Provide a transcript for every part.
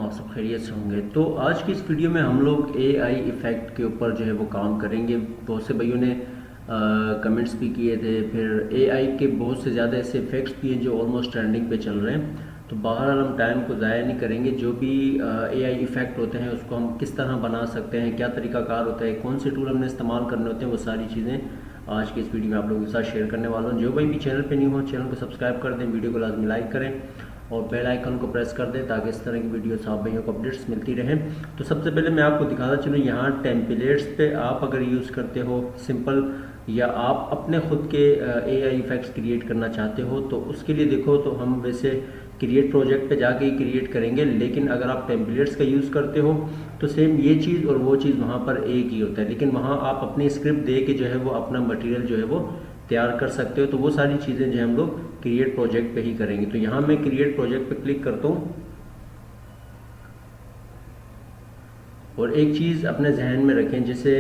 आप सब खैरियत से होंगे। तो आज की इस वीडियो में हम लोग एआई इफ़ेक्ट के ऊपर जो है वो काम करेंगे। बहुत से भाइयों ने कमेंट्स भी किए थे, फिर एआई के बहुत से ज़्यादा ऐसे इफ़ेक्ट्स भी हैं जो ऑलमोस्ट ट्रेंडिंग पे चल रहे हैं। तो बहरहाल हम टाइम को ज़ाया नहीं करेंगे। जो भी एआई इफ़ेक्ट होते हैं उसको हम किस तरह बना सकते हैं, क्या तरीकाकार होता है, कौन से टूल हमने इस्तेमाल करने होते हैं, वो सारी चीज़ें आज की इस वीडियो में आप लोगों के साथ शेयर करने वाला हूँ। जो भाई भी चैनल पे नहीं हो, चैनल को सब्सक्राइब कर दें, वीडियो को लाजमी लाइक करें और बेल आइकन को प्रेस कर दें ताकि इस तरह की वीडियोस आप भाइयों को अपडेट्स मिलती रहें। तो सबसे पहले मैं आपको दिखाता चलूँ, यहाँ टेम्पलेट्स पे आप अगर यूज़ करते हो सिंपल, या आप अपने खुद के एआई इफेक्ट्स क्रिएट करना चाहते हो, तो उसके लिए देखो तो हम वैसे क्रिएट प्रोजेक्ट पे जाके ही क्रिएट करेंगे। लेकिन अगर आप टेम्पलेट्स का यूज़ करते हो तो सेम ये चीज़ और वो चीज़ वहाँ पर एक ही होता है, लेकिन वहाँ आप अपनी स्क्रिप्ट दे के जो है वो अपना मटेरियल जो है वो तैयार कर सकते हो। तो वो सारी चीज़ें जो हम लोग क्रिएट प्रोजेक्ट पे ही करेंगे। तो यहाँ मैं क्रिएट प्रोजेक्ट पे क्लिक करता हूँ और एक चीज़ अपने जहन में रखें, जैसे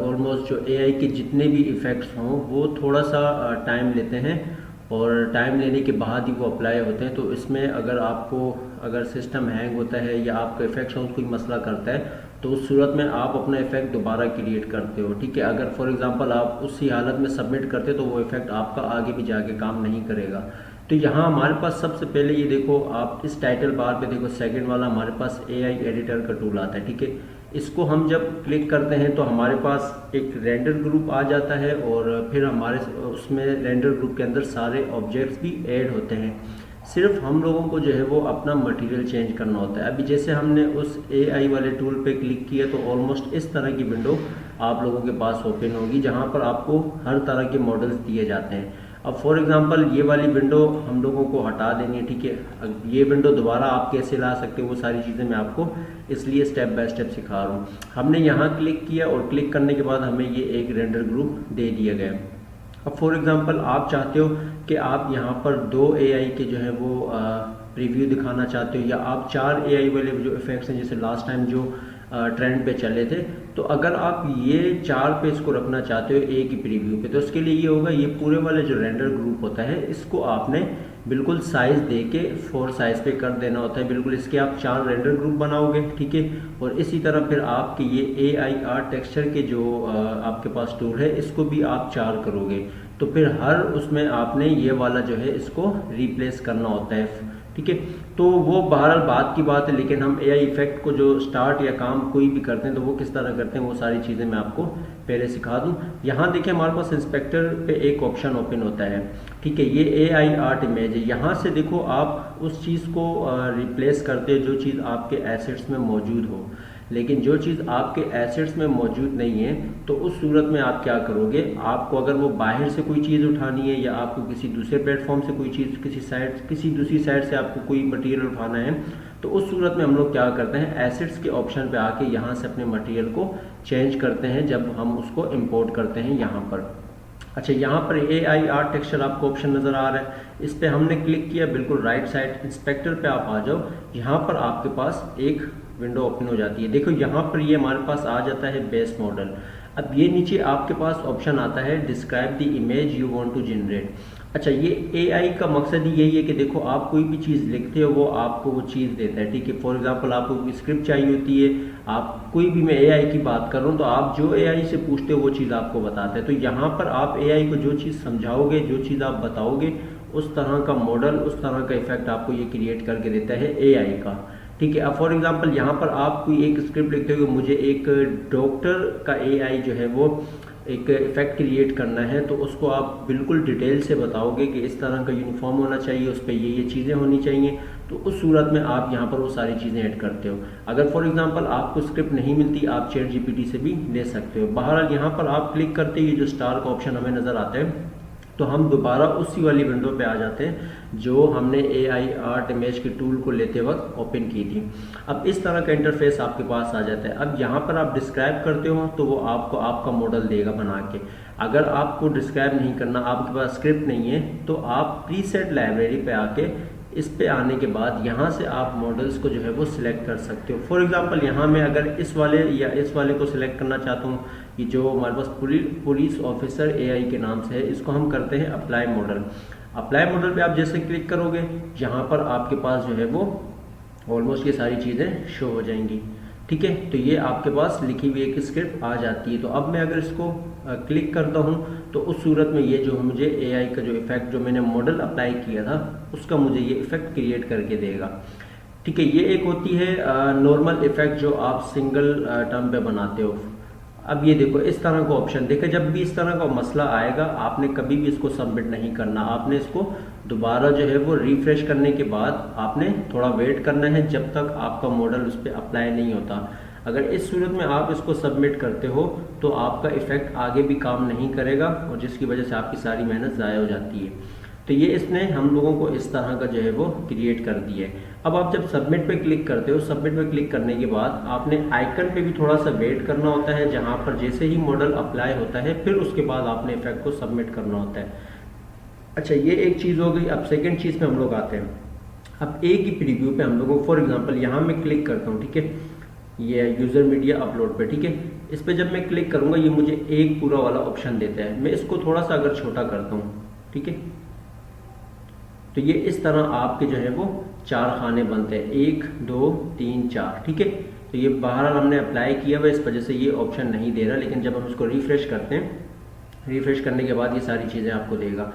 ऑलमोस्ट जो एआई के जितने भी इफ़ेक्ट्स हों वो थोड़ा सा टाइम लेते हैं और टाइम लेने के बाद ही वो अप्लाई होते हैं। तो इसमें अगर सिस्टम हैंग होता है या आपका इफेक्ट साउंड कोई मसला करता है तो उस सूरत में आप अपना इफेक्ट दोबारा क्रिएट करते हो, ठीक है। अगर फॉर एग्जांपल आप उसी हालत में सबमिट करते तो वो इफेक्ट आपका आगे भी जाके काम नहीं करेगा। तो यहाँ हमारे पास सबसे पहले ये देखो, आप इस टाइटल बार पे देखो सेकंड वाला हमारे पास एआई एडिटर का टूल आता है, ठीक है। इसको हम जब क्लिक करते हैं तो हमारे पास एक रेंडर ग्रुप आ जाता है और फिर हमारे उसमें रेंडर ग्रुप के अंदर सारे ऑब्जेक्ट्स भी ऐड होते हैं। सिर्फ हम लोगों को जो है वो अपना मटेरियल चेंज करना होता है। अभी जैसे हमने उस एआई वाले टूल पे क्लिक किया तो ऑलमोस्ट इस तरह की विंडो आप लोगों के पास ओपन होगी जहाँ पर आपको हर तरह के मॉडल्स दिए जाते हैं। अब फॉर एग्जांपल ये वाली विंडो हम लोगों को हटा देनी है, ठीक है। अब ये विंडो दोबारा आप कैसे ला सकते हो वो सारी चीज़ें मैं आपको इसलिए स्टेप बाय स्टेप सिखा रहा हूँ। हमने यहाँ क्लिक किया और क्लिक करने के बाद हमें ये एक रेंडर ग्रुप दे दिया गया। अब फॉर एग्जांपल आप चाहते हो कि आप यहाँ पर 2 एआई के जो है वो प्रीव्यू दिखाना चाहते हो, या आप 4 एआई वाले जो इफेक्ट्स हैं जैसे लास्ट टाइम जो ट्रेंड पे चले थे, तो अगर आप ये 4 पे इसको रखना चाहते हो एक ही प्रीव्यू पे, तो उसके लिए ये होगा, ये पूरे वाले जो रेंडर ग्रुप होता है इसको आपने बिल्कुल साइज दे के 4 साइज पे कर देना होता है। बिल्कुल इसके आप 4 रेंडर ग्रुप बनाओगे, ठीक है। और इसी तरह फिर आपके ये AIR टेक्सचर के जो आपके पास टूल है इसको भी आप 4 करोगे, तो फिर हर उसमें आपने ये वाला जो है इसको रिप्लेस करना होता है, ठीक है। तो वो बहरहाल बात की बात है, लेकिन हम एआई इफेक्ट को जो स्टार्ट या काम कोई भी करते हैं तो वो किस तरह करते हैं वो सारी चीज़ें मैं आपको पहले सिखा दूं। यहाँ देखिए हमारे पास इंस्पेक्टर पे एक ऑप्शन ओपन होता है, ठीक है। ये एआई आर्ट इमेज है। यहाँ से देखो आप उस चीज़ को रिप्लेस करते हो जो चीज़ आपके एसेट्स में मौजूद हो, लेकिन जो चीज़ आपके एसेट्स में मौजूद नहीं है तो उस सूरत में आप क्या करोगे, आपको अगर वो बाहर से कोई चीज़ उठानी है या आपको किसी दूसरे प्लेटफॉर्म से कोई चीज़ किसी दूसरी साइड से आपको कोई मटेरियल उठाना है, तो उस सूरत में हम लोग क्या करते हैं, एसेट्स के ऑप्शन पे आके यहाँ से अपने मटेरियल को चेंज करते हैं जब हम उसको इम्पोर्ट करते हैं यहाँ पर। अच्छा, यहाँ पर AIR टेक्सचर आपको ऑप्शन नज़र आ रहा है, इस पर हमने क्लिक किया, बिल्कुल राइट साइड इंस्पेक्टर पे आप आ जाओ। यहाँ पर आपके पास एक विंडो ओपन हो जाती है। देखो यहाँ पर ये हमारे पास आ जाता है बेस मॉडल। अब ये नीचे आपके पास ऑप्शन आता है describe the image you want to generate. अच्छा, ये एआई का मकसद ही यही है कि देखो आप कोई भी चीज़ लिखते हो वो आपको वो चीज़ देता है, ठीक है। फॉर एग्जांपल आपको कोई स्क्रिप्ट चाहिए होती है, आप कोई भी, मैं एआई की बात कर रहा हूँ, तो आप जो एआई से पूछते हो वो चीज़ आपको बताता है। तो यहाँ पर आप एआई को जो चीज़ समझाओगे, जो चीज़ आप बताओगे, उस तरह का मॉडल, उस तरह का इफेक्ट आपको ये क्रिएट करके देता है एआई का, ठीक है। अब फॉर एग्जांपल यहाँ पर आप कोई एक स्क्रिप्ट लिखते हो, मुझे एक डॉक्टर का एआई जो है वो एक इफेक्ट क्रिएट करना है, तो उसको आप बिल्कुल डिटेल से बताओगे कि इस तरह का यूनिफॉर्म होना चाहिए, उस पर ये चीज़ें होनी चाहिए, तो उस सूरत में आप यहाँ पर वो सारी चीज़ें ऐड करते हो। अगर फॉर एग्जांपल आपको स्क्रिप्ट नहीं मिलती, आप चैट जीपीटी से भी ले सकते हो। बहरहाल यहाँ पर आप क्लिक करते ही जो स्टार का ऑप्शन हमें नज़र आता है, तो हम दोबारा उसी वाली विंडो पे आ जाते हैं जो हमने एआई आर्ट इमेज के टूल को लेते वक्त ओपन की थी। अब इस तरह का इंटरफेस आपके पास आ जाता है। अब यहाँ पर आप डिस्क्राइब करते हो तो वो आपको आपका मॉडल देगा बना के। अगर आपको डिस्क्राइब नहीं करना, आपके पास स्क्रिप्ट नहीं है, तो आप प्रीसेट लाइब्रेरी पे आके इस पे आने के बाद यहाँ से आप मॉडल्स को जो है वो सिलेक्ट कर सकते हो। फॉर एग्जांपल यहाँ मैं अगर इस वाले को सिलेक्ट करना चाहता हूँ, कि जो हमारे पास पुलिस ऑफिसर एआई के नाम से है, इसको हम करते हैं अप्लाई मॉडल। अप्लाई मॉडल पे आप जैसे क्लिक करोगे, यहाँ पर आपके पास जो है वो ऑलमोस्ट ये सारी चीज़ें शो हो जाएंगी। ठीक है, तो ये आपके पास लिखी हुई एक स्क्रिप्ट आ जाती है। तो अब मैं अगर इसको क्लिक करता हूँ तो उस सूरत में ये जो मुझे एआई का जो इफेक्ट जो मैंने मॉडल अप्लाई किया था उसका मुझे ये इफेक्ट क्रिएट करके देगा। ठीक है, ये एक होती है नॉर्मल इफेक्ट जो आप सिंगल टर्म पे बनाते हो। अब ये देखो इस तरह का ऑप्शन, देखो जब भी इस तरह का मसला आएगा आपने कभी भी इसको सबमिट नहीं करना, आपने इसको दोबारा जो है वो रिफ्रेश करने के बाद आपने थोड़ा वेट करना है जब तक आपका मॉडल उस पर अप्लाई नहीं होता। अगर इस सूरत में आप इसको सबमिट करते हो तो आपका इफेक्ट आगे भी काम नहीं करेगा और जिसकी वजह से आपकी सारी मेहनत ज़ाया हो जाती है। तो ये इसने हम लोगों को इस तरह का जो है वो क्रिएट कर दिया है। अब आप जब सबमिट पे क्लिक करते हो, सबमिट पे क्लिक करने के बाद आपने आइकन पे भी थोड़ा सा वेट करना होता है, जहां पर जैसे ही मॉडल अप्लाई होता है फिर उसके बाद आपने इफेक्ट को सबमिट करना होता है। अच्छा, ये एक चीज़ हो गई। अब सेकेंड चीज़ पे हम लोग आते हैं। अब एक ही प्रीव्यू पे हम लोगों, फॉर एग्जाम्पल यहाँ मैं क्लिक करता हूँ, ठीक है, ये यूज़र मीडिया अपलोड पे, ठीक है, इस पर जब मैं क्लिक करूँगा ये मुझे एक पूरा वाला ऑप्शन देता है। मैं इसको थोड़ा सा अगर छोटा करता हूँ, ठीक है, तो ये इस तरह आपके जो है वो 4 खाने बनते हैं, 1 2 3 4, ठीक है। तो ये बाहर हमने अप्लाई किया हुआ, इस वजह से ये ऑप्शन नहीं दे रहा, लेकिन जब हम इसको रिफ्रेश करते हैं, रिफ्रेश करने के बाद ये सारी चीज़ें आपको देगा।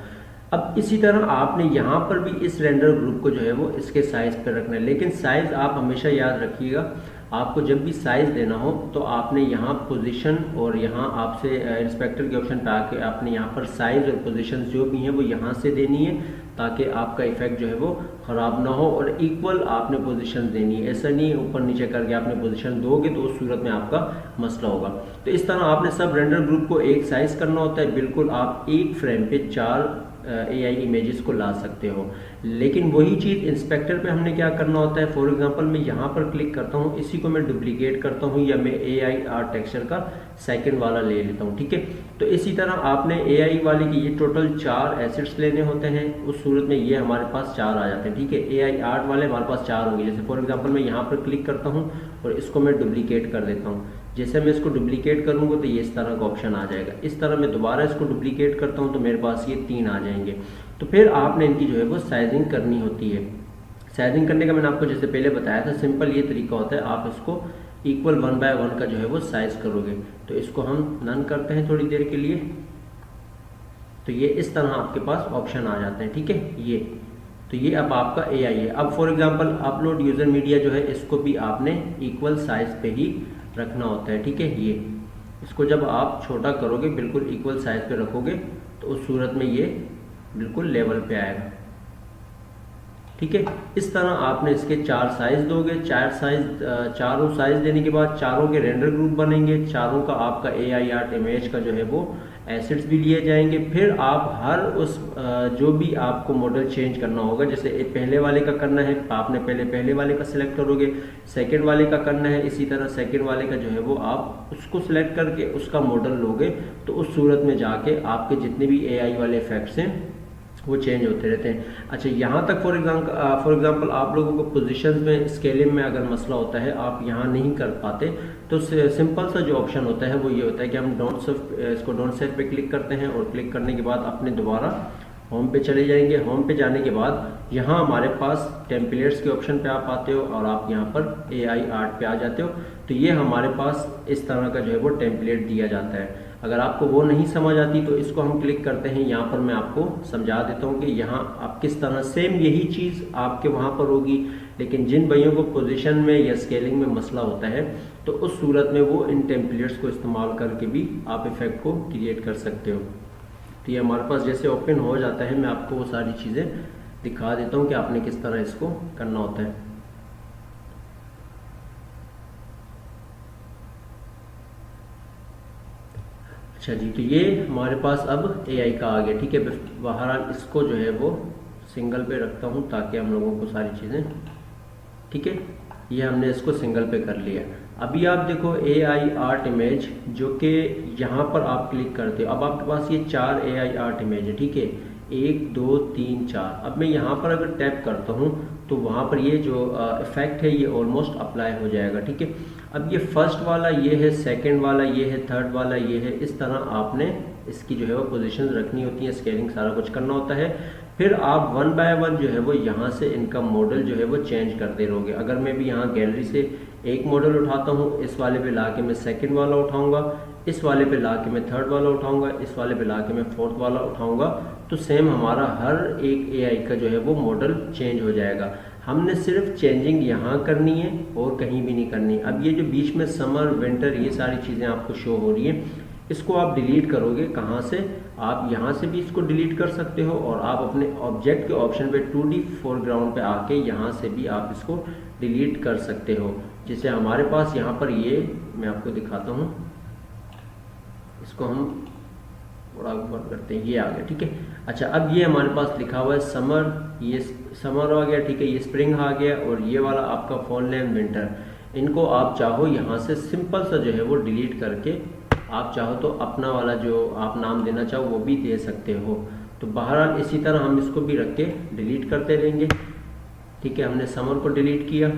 अब इसी तरह आपने यहाँ पर भी इस रेंडर ग्रुप को जो है वो इसके साइज़ पर रखना है, लेकिन साइज़ आप हमेशा याद रखिएगा, आपको जब भी साइज़ देना हो तो आपने यहाँ पोजीशन और यहाँ आपसे इंस्पेक्टर के ऑप्शन पे आके आपने यहाँ पर साइज़ और पोजीशन जो भी हैं वो यहाँ से देनी है, ताकि आपका इफेक्ट जो है वो ख़राब ना हो, और इक्वल आपने पोजीशन देनी है। ऐसा नहीं ऊपर नीचे करके आपने पोजीशन दोगे तो उस सूरत में आपका मसला होगा। तो इस तरह आपने सब रेंडर ग्रुप को एक साइज़ करना होता है, बिल्कुल आप एक फ्रेम पे 4 एआई इमेजेस को ला सकते हो। लेकिन वही चीज़ इंस्पेक्टर पे हमने क्या करना होता है, फॉर एग्जांपल मैं यहाँ पर क्लिक करता हूँ, इसी को मैं डुप्लीकेट करता हूँ या मैं एआई आर्ट टेक्सचर का सेकंड वाला ले लेता हूँ, ठीक है। तो इसी तरह आपने एआई वाले की ये टोटल 4 एसेट्स लेने होते हैं, उस सूरत में ये हमारे पास 4 आ जाते हैं, ठीक है। एआई आर्ट वाले हमारे पास 4 होंगे। जैसे फॉर एग्जाम्पल मैं यहाँ पर क्लिक करता हूँ और इसको मैं डुप्लीकेट कर देता हूँ। जैसे मैं इसको डुप्लीकेट करूँगा तो ये इस तरह का ऑप्शन आ जाएगा। इस तरह मैं दोबारा इसको डुप्लीकेट करता हूँ तो मेरे पास ये 3 आ जाएंगे। तो फिर आपने इनकी जो है वो साइजिंग करनी होती है। साइजिंग करने का मैंने आपको जैसे पहले बताया था, सिंपल ये तरीका होता है, आप इसको इक्वल 1 बाय 1 का जो है वो साइज करोगे। तो इसको हम नन करते हैं थोड़ी देर के लिए, तो ये इस तरह आपके पास ऑप्शन आ जाते हैं, ठीक है। ये तो ये अब आपका एआई है। अब for example upload user media जो है इसको भी आपने इक्वल साइज पे ही रखना होता है, ठीक है। ये इसको जब आप छोटा करोगे, बिल्कुल इक्वल साइज पे रखोगे तो उस सूरत में ये बिल्कुल लेवल पे आएगा, ठीक है। इस तरह आपने इसके 4 साइज दोगे, चारों साइज देने के बाद चारों के रेंडर ग्रुप बनेंगे, चारों का आपका एआई आर्ट इमेज का जो है वो एसेट्स भी लिए जाएंगे। फिर आप हर उस जो भी आपको मॉडल चेंज करना होगा, जैसे पहले वाले का करना है आपने पहले वाले का सिलेक्ट करोगे, सेकंड वाले का करना है इसी तरह सेकंड वाले का जो है वो आप उसको सिलेक्ट करके उसका मॉडल लोगे, तो उस सूरत में जाके आपके जितने भी एआई वाले इफेक्ट्स हैं वो चेंज होते रहते हैं। अच्छा, यहाँ तक फॉर एग्जांपल आप लोगों को पोजीशंस में स्केलिंग में अगर मसला होता है, आप यहाँ नहीं कर पाते, तो सिंपल सा जो ऑप्शन होता है वो ये होता है कि हम डोंट सेव पे क्लिक करते हैं और क्लिक करने के बाद अपने दोबारा होम पे चले जाएंगे। होम पे जाने के बाद यहाँ हमारे पास टेम्पलेट्स के ऑप्शन पे आप आते हो और आप यहाँ पर एआई आर्ट पे आ जाते हो। तो ये हमारे पास इस तरह का जो है वो टेम्पलेट दिया जाता है। अगर आपको वो नहीं समझ आती तो इसको हम क्लिक करते हैं, यहाँ पर मैं आपको समझा देता हूँ कि यहाँ आप किस तरह सेम यही चीज़ आपके वहाँ पर होगी, लेकिन जिन भाइयों को पोजीशन में या स्केलिंग में मसला होता है तो उस सूरत में वो इन टेम्पलेट्स को इस्तेमाल करके भी आप इफेक्ट को क्रिएट कर सकते हो। तो ये हमारे पास जैसे ओपन हो जाता है, मैं आपको वो सारी चीज़ें दिखा देता हूँ कि आपने किस तरह इसको करना होता है। अच्छा जी, तो ये हमारे पास अब एआई का आ गया, ठीक है। बहरहाल इसको जो है वो सिंगल पे रखता हूँ ताकि हम लोगों को सारी चीज़ें, ठीक है, ये हमने इसको सिंगल पे कर लिया। अभी आप देखो एआई आर्ट इमेज जो कि यहाँ पर आप क्लिक करते हो, अब आपके पास ये 4 एआई आर्ट इमेज है, ठीक है, 1 2 3 4। अब मैं यहाँ पर अगर टैप करता हूँ तो वहाँ पर ये जो इफेक्ट है ये ऑलमोस्ट अप्लाई हो जाएगा, ठीक है। अब ये फर्स्ट वाला ये है, सेकंड वाला ये है, थर्ड वाला ये है, इस तरह आपने इसकी जो है वो पोजीशन रखनी होती है, स्केलिंग सारा कुछ करना होता है। फिर आप वन बाय वन जो है वो यहाँ से इनका मॉडल जो है वो चेंज करते रहोगे। अगर मैं भी यहाँ गैलरी से एक मॉडल उठाता हूँ, इस वाले पे ला के मैं सेकेंड वाला उठाऊँगा, इस वाले पे ला के मैं थर्ड वाला उठाऊँगा, इस वाले पे ला के मैं फोर्थ वाला उठाऊँगा, तो सेम हमारा हर एक एआई का जो है वो मॉडल चेंज हो जाएगा। हमने सिर्फ चेंजिंग यहाँ करनी है और कहीं भी नहीं करनी। अब ये जो बीच में समर विंटर ये सारी चीज़ें आपको शो हो रही हैं, इसको आप डिलीट करोगे कहाँ से? आप यहाँ से भी इसको डिलीट कर सकते हो और आप अपने ऑब्जेक्ट के ऑप्शन पे 2D फोरग्राउंड पे आके यहाँ से भी आप इसको डिलीट कर सकते हो। जैसे हमारे पास यहाँ पर ये मैं आपको दिखाता हूँ, इसको हम थोड़ा ऊपर करते हैं, ये आ गया, ठीक है। अच्छा, अब ये हमारे पास लिखा हुआ है समर, ये समर आ गया, ठीक है, ये स्प्रिंग आ गया और ये वाला आपका फॉल एंड विंटर। इनको आप चाहो यहाँ से सिंपल सा जो है वो डिलीट करके आप चाहो तो अपना वाला जो आप नाम देना चाहो वो भी दे सकते हो। तो बहरहाल इसी तरह हम इसको भी रख के डिलीट करते रहेंगे, ठीक है। हमने समर को डिलीट किया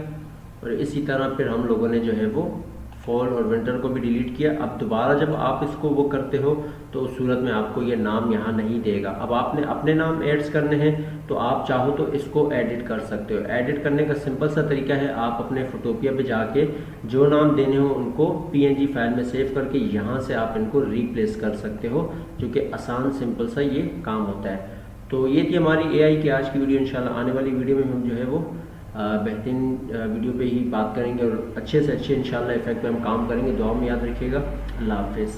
और इसी तरह फिर हम लोगों ने जो है वो फॉल और विंटर को भी डिलीट किया। अब दोबारा जब आप इसको वो करते हो तो उस सूरत में आपको ये नाम यहाँ नहीं देगा। अब आपने अपने नाम ऐड्स करने हैं तो आप चाहो तो इसको एडिट कर सकते हो। एडिट करने का सिंपल सा तरीका है, आप अपने फोटोपिया पे जाके जो नाम देने हो उनको PNG फाइल में सेव करके यहाँ से आप इनको रिप्लेस कर सकते हो, जो कि आसान सिंपल सा ये काम होता है। तो ये थी हमारी AI की आज की वीडियो। इंशाल्लाह आने वाली वीडियो में हम जो है वो बेहतरीन वीडियो पे ही बात करेंगे और अच्छे से अच्छे इंशाल्लाह इफेक्ट पे हम काम करेंगे। दुआ में याद रखिएगा। अल्लाह हाफिज़।